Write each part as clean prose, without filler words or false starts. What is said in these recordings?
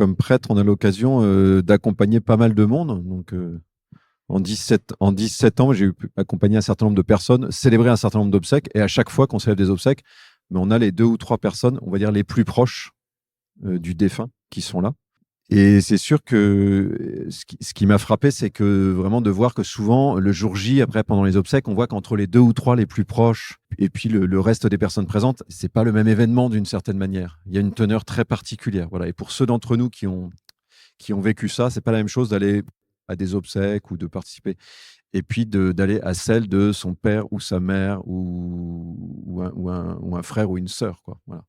comme prêtre, on a l'occasion d'accompagner pas mal de monde. Donc, en 17 ans, j'ai accompagné un certain nombre de personnes, célébré un certain nombre d'obsèques. Et à chaque fois qu'on célèbre des obsèques, mais on a les 2 ou 3 personnes, on va dire les plus proches du défunt qui sont là. Et c'est sûr que ce qui m'a frappé, c'est que vraiment de voir que souvent, le jour J, après, pendant les obsèques, on voit qu'entre les 2 ou 3 les plus proches et puis le reste des personnes présentes, c'est pas le même événement d'une certaine manière. Il y a une teneur très particulière. Voilà. Et pour ceux d'entre nous qui ont vécu ça, c'est pas la même chose d'aller à des obsèques ou de participer et puis d'aller à celle de son père ou sa mère ou un frère ou une sœur, quoi. Voilà.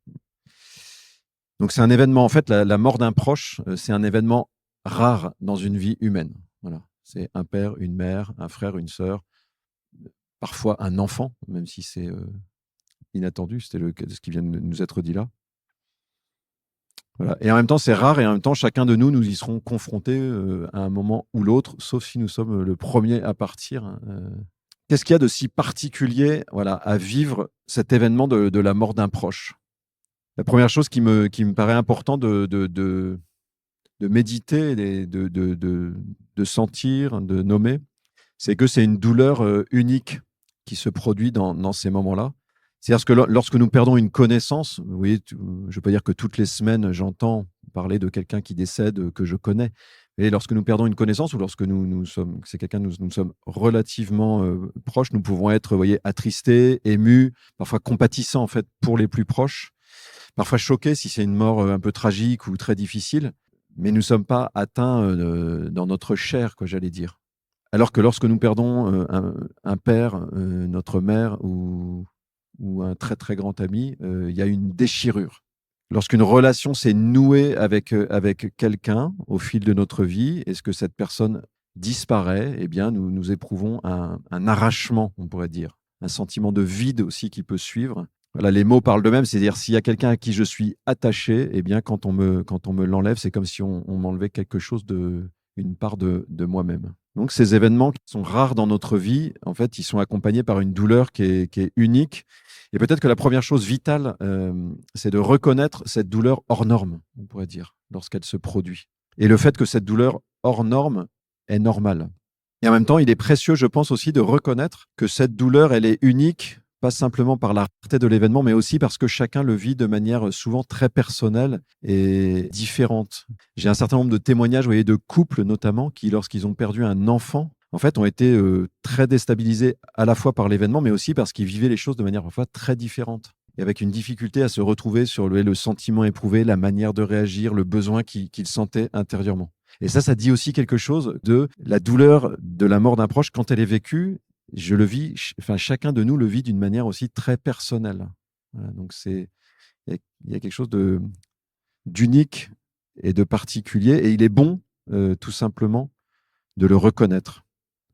Donc c'est un événement, en fait, la mort d'un proche, c'est un événement rare dans une vie humaine. Voilà. C'est un père, une mère, un frère, une sœur, parfois un enfant, même si c'est inattendu, c'était ce qui vient de nous être dit là. Voilà. Et en même temps, c'est rare et en même temps, chacun de nous, nous y serons confrontés à un moment ou l'autre, sauf si nous sommes le premier à partir. Hein. Qu'est-ce qu'il y a de si particulier, voilà, à vivre cet événement de la mort d'un proche? La première chose qui me paraît important de méditer, et de sentir, de nommer, c'est que c'est une douleur unique qui se produit dans ces moments-là. C'est-à-dire que lorsque nous perdons une connaissance, vous voyez, je ne veux pas dire que toutes les semaines, j'entends parler de quelqu'un qui décède que je connais. Et lorsque nous perdons une connaissance ou lorsque c'est quelqu'un nous sommes relativement proches, nous pouvons être, vous voyez, attristés, émus, parfois compatissants en fait pour les plus proches, parfois choqués si c'est une mort un peu tragique ou très difficile, mais nous ne sommes pas atteints dans notre chair, quoi, j'allais dire. Alors que lorsque nous perdons un père, notre mère ou un très très grand ami, il y a une déchirure. Lorsqu'une relation s'est nouée avec quelqu'un au fil de notre vie, est-ce que cette personne disparaît? Eh bien, nous éprouvons un arrachement, on pourrait dire, un sentiment de vide aussi qui peut suivre. Voilà, les mots parlent d'eux-mêmes, c'est-à-dire s'il y a quelqu'un à qui je suis attaché, eh bien, quand on me l'enlève, c'est comme si on m'enlevait quelque chose une part de moi-même. Donc, ces événements qui sont rares dans notre vie, en fait, ils sont accompagnés par une douleur qui est unique. Et peut-être que la première chose vitale, c'est de reconnaître cette douleur hors norme, on pourrait dire, lorsqu'elle se produit. Et le fait que cette douleur hors norme est normale. Et en même temps, il est précieux, je pense aussi, de reconnaître que cette douleur, elle est unique, pas simplement par la rareté de l'événement, mais aussi parce que chacun le vit de manière souvent très personnelle et différente. J'ai un certain nombre de témoignages, vous voyez, de couples notamment, qui, lorsqu'ils ont perdu un enfant, en fait, ont été très déstabilisés à la fois par l'événement, mais aussi parce qu'ils vivaient les choses de manière parfois très différente. Et avec une difficulté à se retrouver sur le sentiment éprouvé, la manière de réagir, le besoin qu'ils sentaient intérieurement. Et ça dit aussi quelque chose de la douleur de la mort d'un proche quand elle est vécue. Je le vis, enfin chacun de nous le vit d'une manière aussi très personnelle. Voilà, donc il y a quelque chose d'unique et de particulier, et il est bon tout simplement de le reconnaître.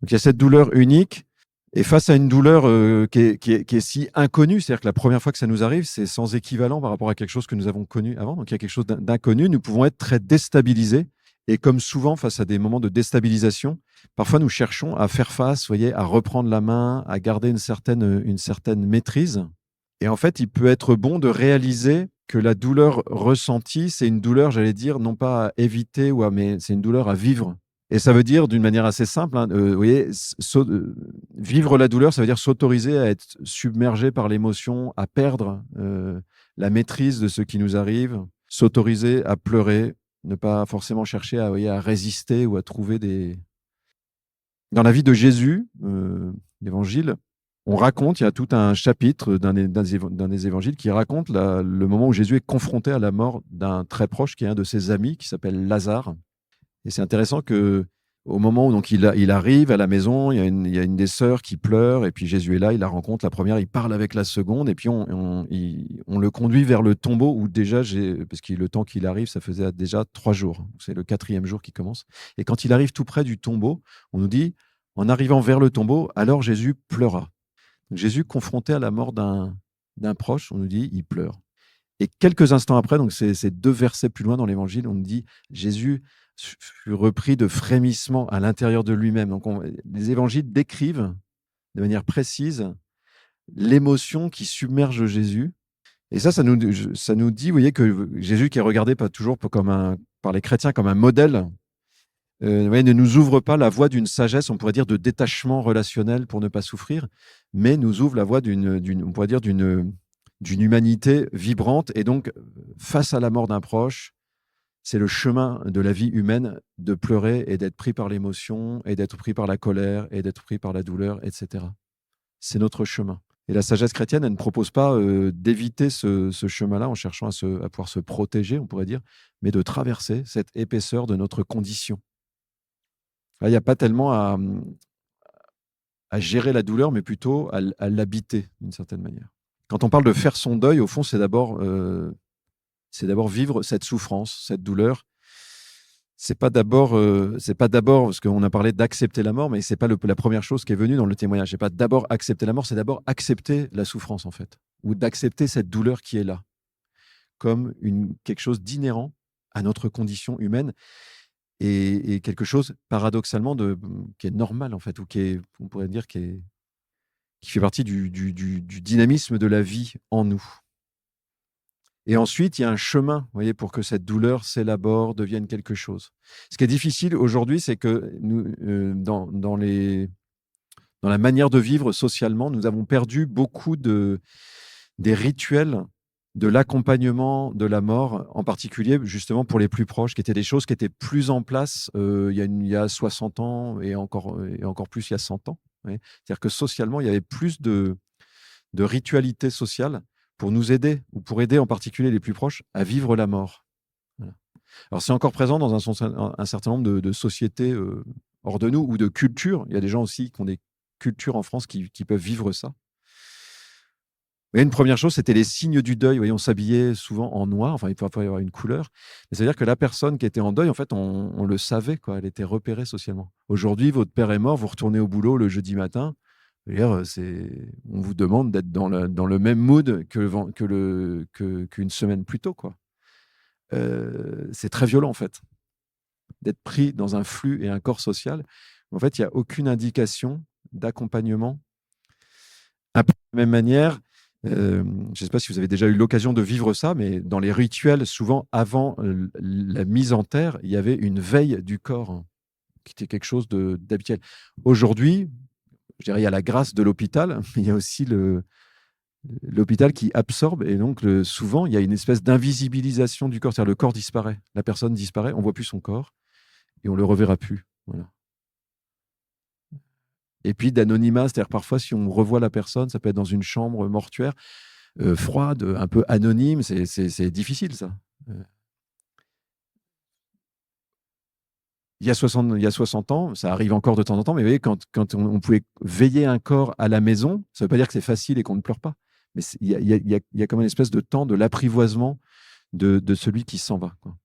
Donc il y a cette douleur unique, et face à une douleur qui est si inconnue, c'est-à-dire que la première fois que ça nous arrive, c'est sans équivalent par rapport à quelque chose que nous avons connu avant. Donc il y a quelque chose d'inconnu, nous pouvons être très déstabilisés. Et comme souvent, face à des moments de déstabilisation, parfois nous cherchons à faire face, vous voyez, à reprendre la main, à garder une certaine maîtrise. Et en fait, il peut être bon de réaliser que la douleur ressentie, c'est une douleur, j'allais dire, non pas à éviter, mais c'est une douleur à vivre. Et ça veut dire, d'une manière assez simple, hein, vous voyez, vivre la douleur, ça veut dire s'autoriser à être submergé par l'émotion, à perdre la maîtrise de ce qui nous arrive, s'autoriser à pleurer, ne pas forcément chercher à résister ou à trouver des... Dans la vie de Jésus, l'évangile, on raconte, il y a tout un chapitre d'un des évangiles qui raconte le moment où Jésus est confronté à la mort d'un très proche, qui est un de ses amis, qui s'appelle Lazare. Et c'est intéressant que au moment où donc il arrive à la maison, il y a une des sœurs qui pleure, et puis Jésus est là, il la rencontre, la première, il parle avec la seconde, et puis on le conduit vers le tombeau où déjà, parce que le temps qu'il arrive, ça faisait déjà 3 jours. C'est le 4e jour qui commence. Et quand il arrive tout près du tombeau, on nous dit, en arrivant vers le tombeau, alors Jésus pleura. Donc Jésus, confronté à la mort d'un proche, on nous dit, il pleure. Et quelques instants après, donc c'est 2 versets plus loin dans l'évangile, on nous dit, Jésus fut repris de frémissement à l'intérieur de lui-même. Donc les évangiles décrivent de manière précise l'émotion qui submerge Jésus. Et ça nous dit, vous voyez, que Jésus qui est regardé pas toujours comme par les chrétiens comme un modèle, ne nous ouvre pas la voie d'une sagesse, on pourrait dire, de détachement relationnel pour ne pas souffrir, mais nous ouvre la voie on pourrait dire, d'une humanité vibrante. Et donc, face à la mort d'un proche, c'est le chemin de la vie humaine de pleurer et d'être pris par l'émotion, et d'être pris par la colère, et d'être pris par la douleur, etc. C'est notre chemin. Et la sagesse chrétienne, elle ne propose pas d'éviter ce chemin-là en cherchant à pouvoir se protéger, on pourrait dire, mais de traverser cette épaisseur de notre condition. Là, il n'y a pas tellement à gérer la douleur, mais plutôt à l'habiter d'une certaine manière. Quand on parle de faire son deuil, au fond, c'est d'abord vivre cette souffrance, cette douleur. C'est pas d'abord parce qu'on a parlé d'accepter la mort, mais c'est pas la première chose qui est venue dans le témoignage. C'est pas d'abord accepter la mort, c'est d'abord accepter la souffrance en fait, ou d'accepter cette douleur qui est là, comme quelque chose d'inhérent à notre condition humaine et quelque chose paradoxalement qui est normal en fait, ou on pourrait dire qui fait partie du dynamisme de la vie en nous. Et ensuite, il y a un chemin, vous voyez, pour que cette douleur s'élabore, devienne quelque chose. Ce qui est difficile aujourd'hui, c'est que nous, dans la manière de vivre socialement, nous avons perdu beaucoup des rituels de l'accompagnement de la mort, en particulier justement pour les plus proches, qui étaient des choses qui étaient plus en place il y a 60 ans et encore plus il y a 100 ans. C'est-à-dire que socialement, il y avait plus de ritualité sociale pour nous aider, ou pour aider en particulier les plus proches, à vivre la mort. Voilà. Alors c'est encore présent dans un certain nombre de sociétés hors de nous, ou de cultures. Il y a des gens aussi qui ont des cultures en France qui peuvent vivre ça. Mais une première chose, c'était les signes du deuil. Vous voyez, on s'habillait souvent en noir, enfin il peut y avoir une couleur. C'est-à-dire que la personne qui était en deuil, en fait, on le savait, quoi. Elle était repérée socialement. Aujourd'hui, votre père est mort, vous retournez au boulot le jeudi matin. On vous demande d'être dans le même mood qu'une semaine plus tôt, quoi. C'est très violent, en fait, d'être pris dans un flux et un corps social. En fait, il n'y a aucune indication d'accompagnement. Un peu de la même manière, je ne sais pas si vous avez déjà eu l'occasion de vivre ça, mais dans les rituels, souvent avant la mise en terre, il y avait une veille du corps, hein, qui était quelque chose d'habituel. Aujourd'hui, je dirais, il y a la grâce de l'hôpital, mais il y a aussi l'hôpital qui absorbe, et donc souvent, il y a une espèce d'invisibilisation du corps. C'est-à-dire le corps disparaît, la personne disparaît, on ne voit plus son corps, et on ne le reverra plus. Voilà. Et puis d'anonymat, c'est-à-dire parfois, si on revoit la personne, ça peut être dans une chambre mortuaire, froide, un peu anonyme, c'est difficile, ça. Il y a 60 ans, ça arrive encore de temps en temps, mais vous voyez, quand on pouvait veiller un corps à la maison, ça ne veut pas dire que c'est facile et qu'on ne pleure pas. Mais il y a comme une espèce de temps de l'apprivoisement de celui qui s'en va, quoi.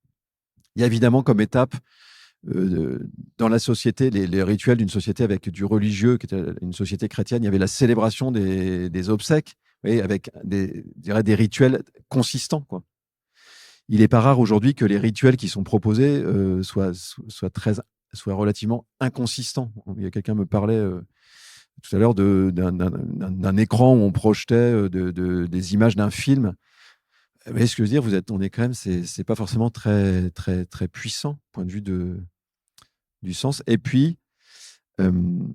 Il y a évidemment comme étape dans la société, les rituels d'une société avec du religieux, qui était une société chrétienne, il y avait la célébration des obsèques, vous voyez, avec je dirais des rituels consistants, quoi. Il n'est pas rare aujourd'hui que les rituels qui sont proposés soient relativement inconsistants. Il y a quelqu'un me parlait tout à l'heure d'un écran où on projetait des images d'un film. Mais ce que je veux dire, on est quand même, c'est pas forcément très, très, très puissant, point de vue du sens. Et puis, le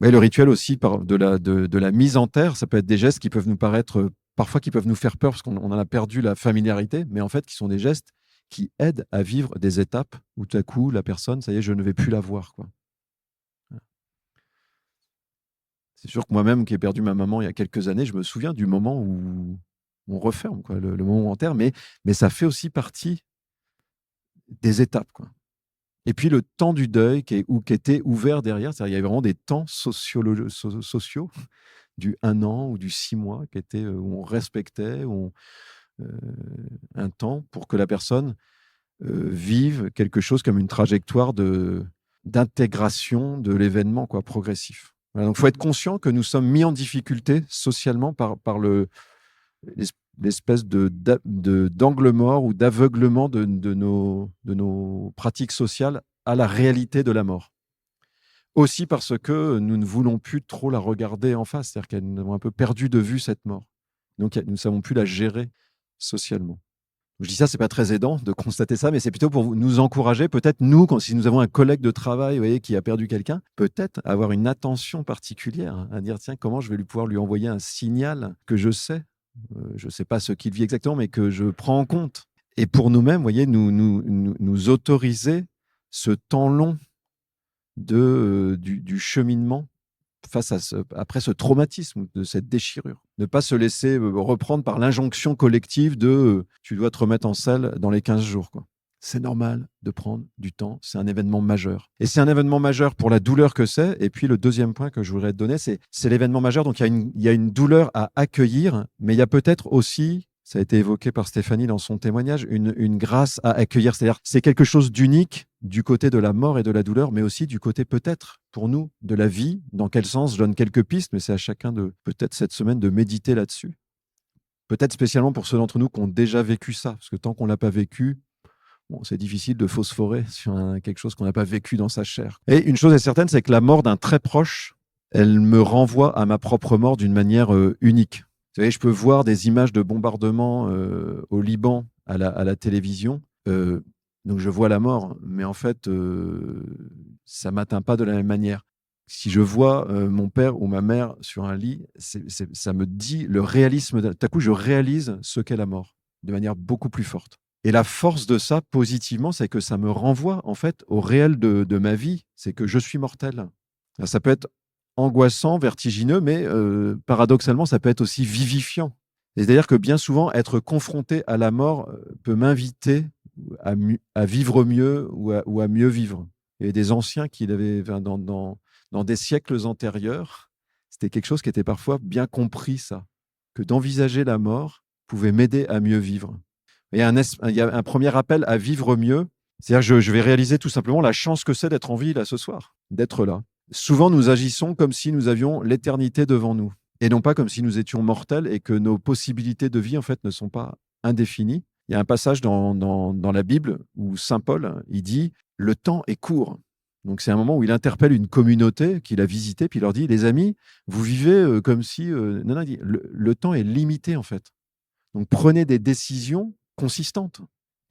rituel aussi de la mise en terre, ça peut être des gestes qui peuvent nous paraître, parfois qui peuvent nous faire peur parce qu'on en a perdu la familiarité, mais en fait qui sont des gestes qui aident à vivre des étapes où tout à coup, la personne, ça y est, je ne vais plus la voir, quoi. C'est sûr que moi-même, qui ai perdu ma maman il y a quelques années, je me souviens du moment où on referme, quoi, le moment où on enterre, mais ça fait aussi partie des étapes, quoi. Et puis le temps du deuil qui était ouvert derrière, c'est-à-dire il y avait vraiment des temps sociaux du 1 an ou du 6 mois où on respectait, un temps pour que la personne vive quelque chose comme une trajectoire d'intégration de l'événement, quoi, progressif. Voilà, donc il faut être conscient que nous sommes mis en difficulté socialement par l'espèce d'angle mort ou d'aveuglement de nos pratiques sociales à la réalité de la mort. Aussi parce que nous ne voulons plus trop la regarder en face, c'est-à-dire que nous avons un peu perdu de vue cette mort. Donc nous ne savons plus la gérer socialement. Je dis ça, c'est pas très aidant de constater ça, mais c'est plutôt pour nous encourager. Peut-être nous, si nous avons un collègue de travail, vous voyez, qui a perdu quelqu'un, peut-être avoir une attention particulière à dire, tiens, comment je vais pouvoir lui envoyer un signal que je sais. Je ne sais pas ce qu'il vit exactement, mais que je prends en compte. Et pour nous-mêmes, vous voyez, nous autoriser ce temps long du cheminement face à après ce traumatisme, de cette déchirure. Ne pas se laisser reprendre par l'injonction collective de tu dois te remettre en selle dans les 15 jours, quoi. C'est normal de prendre du temps, c'est un événement majeur. Et c'est un événement majeur pour la douleur que c'est. Et puis le deuxième point que je voudrais te donner, c'est l'événement majeur. Donc il y a une douleur à accueillir, mais il y a peut-être aussi, ça a été évoqué par Stéphanie dans son témoignage, une grâce à accueillir. C'est-à-dire c'est quelque chose d'unique du côté de la mort et de la douleur, mais aussi du côté peut-être, pour nous, de la vie. Dans quel sens? Je donne quelques pistes, mais c'est à chacun de, peut-être cette semaine, de méditer là-dessus. Peut-être spécialement pour ceux d'entre nous qui ont déjà vécu ça, parce que tant qu'on ne l'a pas vécu, bon, c'est difficile de phosphorer sur quelque chose qu'on n'a pas vécu dans sa chair. Et une chose est certaine, c'est que la mort d'un très proche, elle me renvoie à ma propre mort d'une manière unique. Vous savez, je peux voir des images de bombardements au Liban à la télévision. Donc je vois la mort, mais en fait, ça ne m'atteint pas de la même manière. Si je vois mon père ou ma mère sur un lit, ça me dit le réalisme. Tout à coup, je réalise ce qu'est la mort de manière beaucoup plus forte. Et la force de ça, positivement, c'est que ça me renvoie en fait au réel de ma vie. C'est que je suis mortel. Ça peut être angoissant, vertigineux, mais paradoxalement, ça peut être aussi vivifiant. C'est-à-dire que bien souvent, être confronté à la mort peut m'inviter à vivre mieux ou à mieux vivre. Il y avait des anciens qui l'avaient dans des siècles antérieurs. C'était quelque chose qui était parfois bien compris, ça, que d'envisager la mort pouvait m'aider à mieux vivre. Il y a un premier appel à vivre mieux. C'est-à-dire que je vais réaliser tout simplement la chance que c'est d'être en vie là ce soir, d'être là. Souvent, nous agissons comme si nous avions l'éternité devant nous et non pas comme si nous étions mortels et que nos possibilités de vie, en fait, ne sont pas indéfinies. Il y a un passage dans la Bible où Saint Paul, il dit « Le temps est court ». Donc, c'est un moment où il interpelle une communauté qu'il a visitée, puis il leur dit « Les amis, vous vivez comme si… Non, non, il dit « Le temps est limité, en fait. Donc, prenez des décisions consistante. »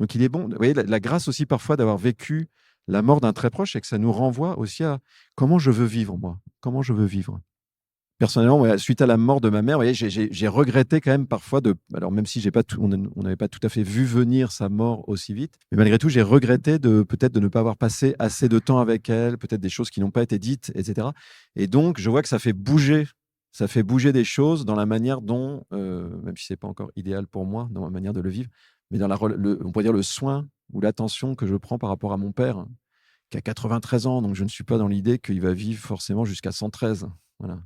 Donc, il est bon. Vous voyez, la grâce aussi parfois d'avoir vécu la mort d'un très proche, c'est que ça nous renvoie aussi à comment je veux vivre, moi. Comment je veux vivre. Personnellement, ouais, suite à la mort de ma mère, vous voyez, j'ai regretté quand même parfois alors même si on n'avait pas tout à fait vu venir sa mort aussi vite, mais malgré tout, j'ai regretté peut-être de ne pas avoir passé assez de temps avec elle, peut-être des choses qui n'ont pas été dites, etc. Et donc, je vois que ça fait bouger des choses dans la manière dont, même si c'est pas encore idéal pour moi, dans ma manière de le vivre, mais dans on pourrait dire le soin ou l'attention que je prends par rapport à mon père, qui a 93 ans, donc je ne suis pas dans l'idée qu'il va vivre forcément jusqu'à 113. Voilà.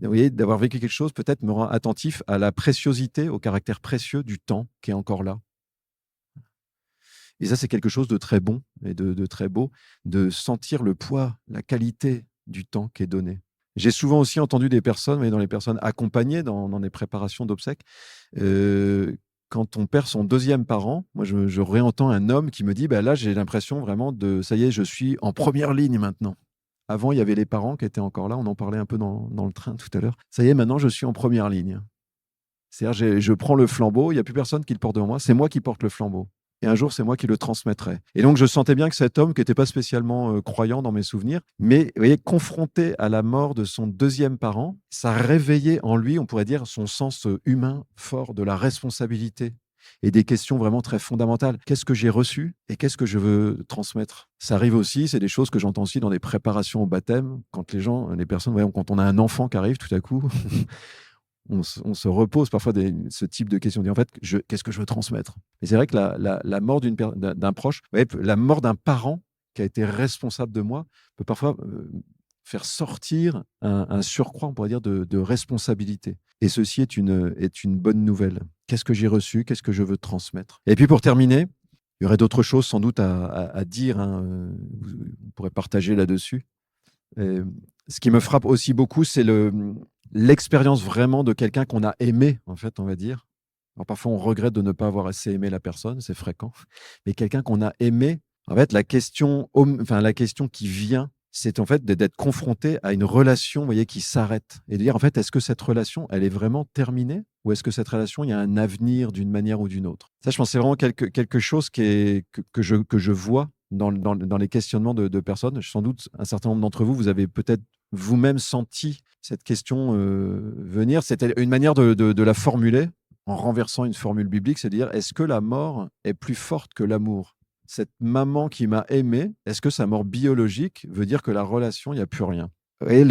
Vous voyez, d'avoir vécu quelque chose, peut-être me rend attentif à la préciosité, au caractère précieux du temps qui est encore là. Et ça, c'est quelque chose de très bon et de très beau, de sentir le poids, la qualité du temps qui est donné. J'ai souvent aussi entendu des personnes, mais dans les personnes accompagnées dans des préparations d'obsèques, quand on perd son deuxième parent, moi je réentends un homme qui me dit bah là j'ai l'impression vraiment ça y est, je suis en première ligne maintenant. Avant, il y avait les parents qui étaient encore là, on en parlait un peu dans le train tout à l'heure. Ça y est, maintenant je suis en première ligne. C'est-à-dire je prends le flambeau, il n'y a plus personne qui le porte devant moi, c'est moi qui porte le flambeau. Et un jour, c'est moi qui le transmettrai. Et donc, je sentais bien que cet homme, qui n'était pas spécialement croyant dans mes souvenirs, mais vous voyez, confronté à la mort de son deuxième parent, ça réveillait en lui, on pourrait dire, son sens humain fort de la responsabilité et des questions vraiment très fondamentales. Qu'est-ce que j'ai reçu et qu'est-ce que je veux transmettre? Ça arrive aussi, c'est des choses que j'entends aussi dans des préparations au baptême, quand les personnes, voyons, quand on a un enfant qui arrive tout à coup, on se repose parfois ce type de questions. On dit en fait, qu'est-ce que je veux transmettre? Et c'est vrai que la mort d'un proche, la mort d'un parent qui a été responsable de moi, peut parfois faire sortir un surcroît, on pourrait dire, de responsabilité. Et ceci est une bonne nouvelle. Qu'est-ce que j'ai reçu? Qu'est-ce que je veux transmettre? Et puis pour terminer, il y aurait d'autres choses sans doute à dire. Vous pourrez partager là-dessus. Ce qui me frappe aussi beaucoup, c'est l'expérience vraiment de quelqu'un qu'on a aimé, en fait, on va dire. Alors, parfois, on regrette de ne pas avoir assez aimé la personne, c'est fréquent. Mais quelqu'un qu'on a aimé, en fait, la question qui vient c'est en fait d'être confronté à une relation, vous voyez, qui s'arrête et de dire en fait, est-ce que cette relation, elle est vraiment terminée ou est-ce que cette relation, il y a un avenir d'une manière ou d'une autre? Ça, je pense, que c'est vraiment quelque chose que je vois dans les questionnements de personnes. Sans doute, un certain nombre d'entre vous, vous avez peut-être vous-même senti cette question venir. C'était une manière de la formuler en renversant une formule biblique, c'est de dire, est-ce que la mort est plus forte que l'amour? Cette maman qui m'a aimé, est-ce que sa mort biologique veut dire que la relation, il n'y a plus rien? Et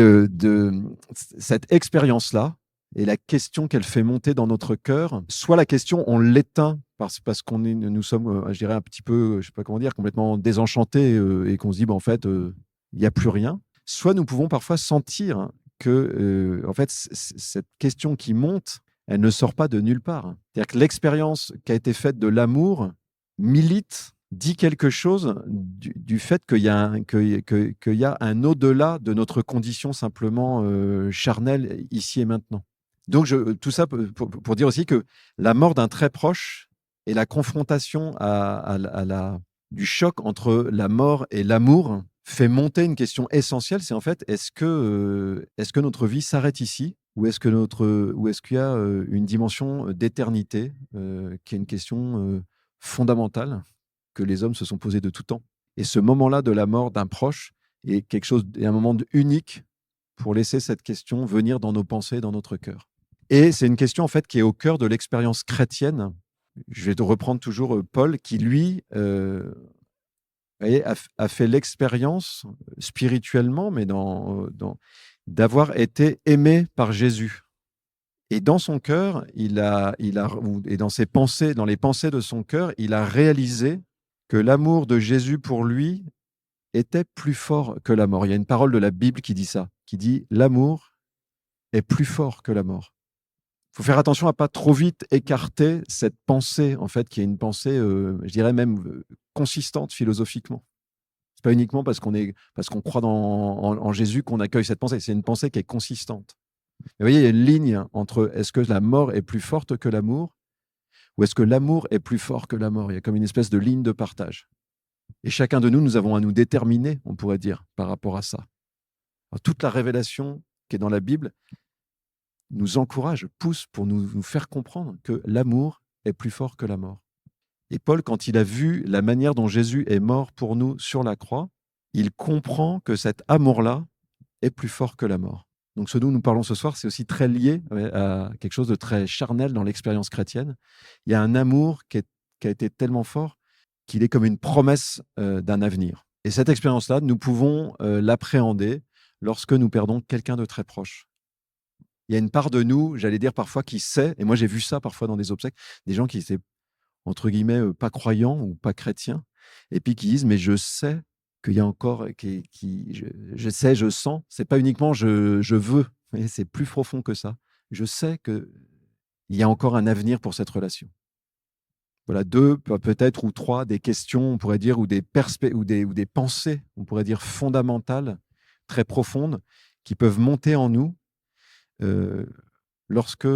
cette expérience-là, et la question qu'elle fait monter dans notre cœur, soit la question, on l'éteint parce nous sommes, je dirais, un petit peu, je ne sais pas comment dire, complètement désenchantés et qu'on se dit, bah, en fait, il n'y a plus rien. Soit nous pouvons parfois sentir que, en fait, cette question qui monte, elle ne sort pas de nulle part. C'est-à-dire que l'expérience qui a été faite de l'amour milite, dit quelque chose du fait qu'il y a qu'il y a un au-delà de notre condition simplement charnelle ici et maintenant. Donc, tout ça pour dire aussi que la mort d'un très proche et la confrontation du choc entre la mort et l'amour fait monter une question essentielle, c'est en fait, est-ce que notre vie s'arrête ici ou est-ce qu'il y a une dimension d'éternité qui est une question fondamentale que les hommes se sont posés de tout temps. Et ce moment-là de la mort d'un proche est un moment unique pour laisser cette question venir dans nos pensées, dans notre cœur. Et c'est une question en fait qui est au cœur de l'expérience chrétienne. Je vais te reprendre toujours Paul qui, lui, a fait l'expérience spirituellement, mais d'avoir été aimé par Jésus. Et dans son cœur, et dans ses pensées, dans les pensées de son cœur, il a réalisé que l'amour de Jésus pour lui était plus fort que la mort. Il y a une parole de la Bible qui dit ça, qui dit l'amour est plus fort que la mort. Il faut faire attention à pas trop vite écarter cette pensée, en fait, qui est une pensée, je dirais même consistante philosophiquement. C'est pas uniquement parce qu'on croit en Jésus qu'on accueille cette pensée. C'est une pensée qui est consistante. Et vous voyez, il y a une ligne entre est-ce que la mort est plus forte que l'amour ou est-ce que l'amour est plus fort que la mort? Il y a comme une espèce de ligne de partage. Et chacun de nous, nous avons à nous déterminer, on pourrait dire, par rapport à ça. Alors, toute la révélation qui est dans la Bible nous encourage, pousse pour nous faire comprendre que l'amour est plus fort que la mort. Et Paul, quand il a vu la manière dont Jésus est mort pour nous sur la croix, il comprend que cet amour-là est plus fort que la mort. Donc ce dont nous parlons ce soir, c'est aussi très lié à quelque chose de très charnel dans l'expérience chrétienne. Il y a un amour qui a été tellement fort qu'il est comme une promesse d'un avenir. Et cette expérience-là, nous pouvons l'appréhender lorsque nous perdons quelqu'un de très proche. Il y a une part de nous, j'allais dire parfois, qui sait, et moi j'ai vu ça parfois dans des obsèques, des gens qui étaient, entre guillemets, pas croyants ou pas chrétiens, et puis qui disent, mais je sais qu'il y a encore, je sais, je sens, c'est pas uniquement je veux, c'est plus profond que ça. Je sais qu'il y a encore un avenir pour cette relation. Voilà, deux, peut-être, ou trois, des questions, on pourrait dire, ou des pensées, on pourrait dire, fondamentales, très profondes, qui peuvent monter en nous euh, lorsque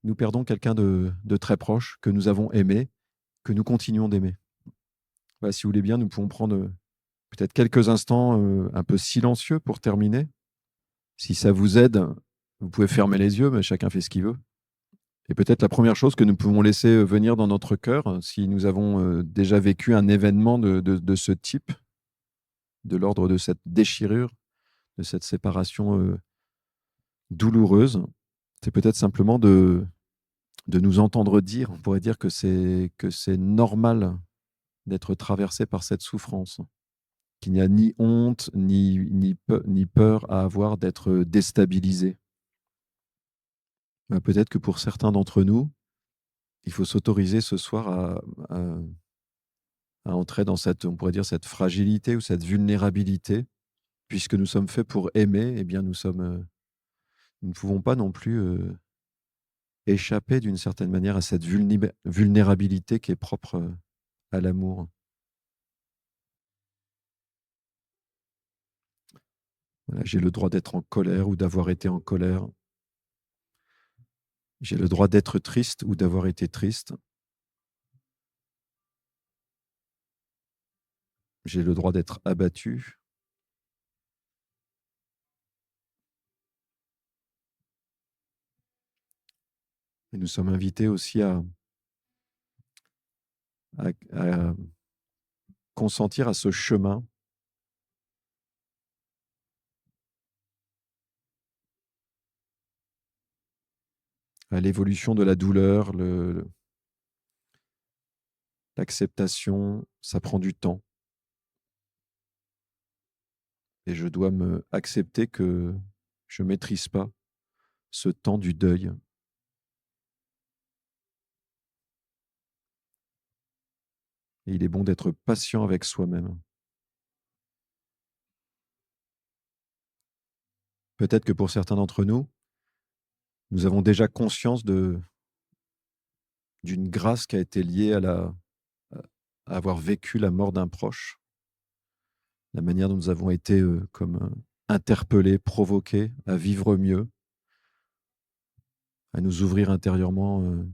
nous perdons quelqu'un de très proche, que nous avons aimé, que nous continuons d'aimer. Voilà, si vous voulez bien, nous pouvons prendre peut-être quelques instants un peu silencieux pour terminer. Si ça vous aide, vous pouvez fermer les yeux, mais chacun fait ce qu'il veut. Et peut-être la première chose que nous pouvons laisser venir dans notre cœur, si nous avons déjà vécu un événement de ce type, de l'ordre de cette déchirure, de cette séparation douloureuse, c'est peut-être simplement de nous entendre dire, on pourrait dire que c'est normal d'être traversé par cette souffrance, qu'il n'y a ni honte, ni peur à avoir d'être déstabilisé. Peut-être que pour certains d'entre nous, il faut s'autoriser ce soir à entrer dans cette, on pourrait dire, cette fragilité ou cette vulnérabilité, puisque nous sommes faits pour aimer, eh bien nous ne pouvons pas non plus échapper d'une certaine manière à cette vulnérabilité qui est propre à l'amour. Voilà, j'ai le droit d'être en colère ou d'avoir été en colère. J'ai le droit d'être triste ou d'avoir été triste. J'ai le droit d'être abattu Et nous sommes invités aussi à consentir à ce chemin, à l'évolution de la douleur, l'acceptation. Ça prend du temps et je dois me accepter que je ne maîtrise pas ce temps du deuil. Et il est bon d'être patient avec soi-même. Peut-être que pour certains d'entre nous, nous avons déjà conscience d'une grâce qui a été liée à avoir vécu la mort d'un proche, la manière dont nous avons été interpellés, provoqués à vivre mieux, à nous ouvrir intérieurement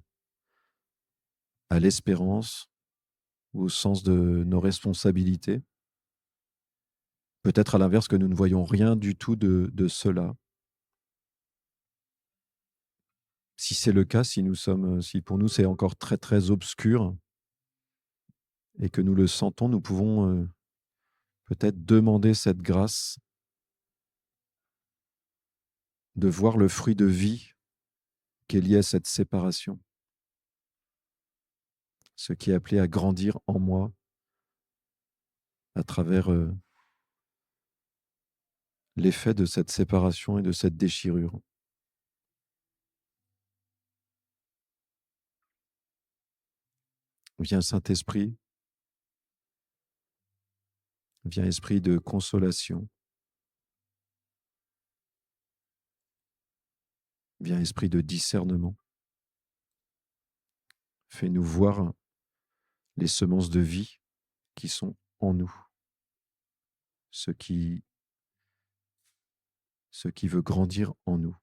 à l'espérance, au sens de nos responsabilités. Peut-être à l'inverse que nous ne voyons rien du tout de cela. Si c'est le cas, si pour nous c'est encore très très obscur et que nous le sentons, nous pouvons peut-être demander cette grâce de voir le fruit de vie qui est lié à cette séparation, ce qui est appelé à grandir en moi à travers l'effet de cette séparation et de cette déchirure. Viens Saint-Esprit, viens Esprit de consolation, viens Esprit de discernement. Fais-nous voir les semences de vie qui sont en nous, ce qui veut grandir en nous.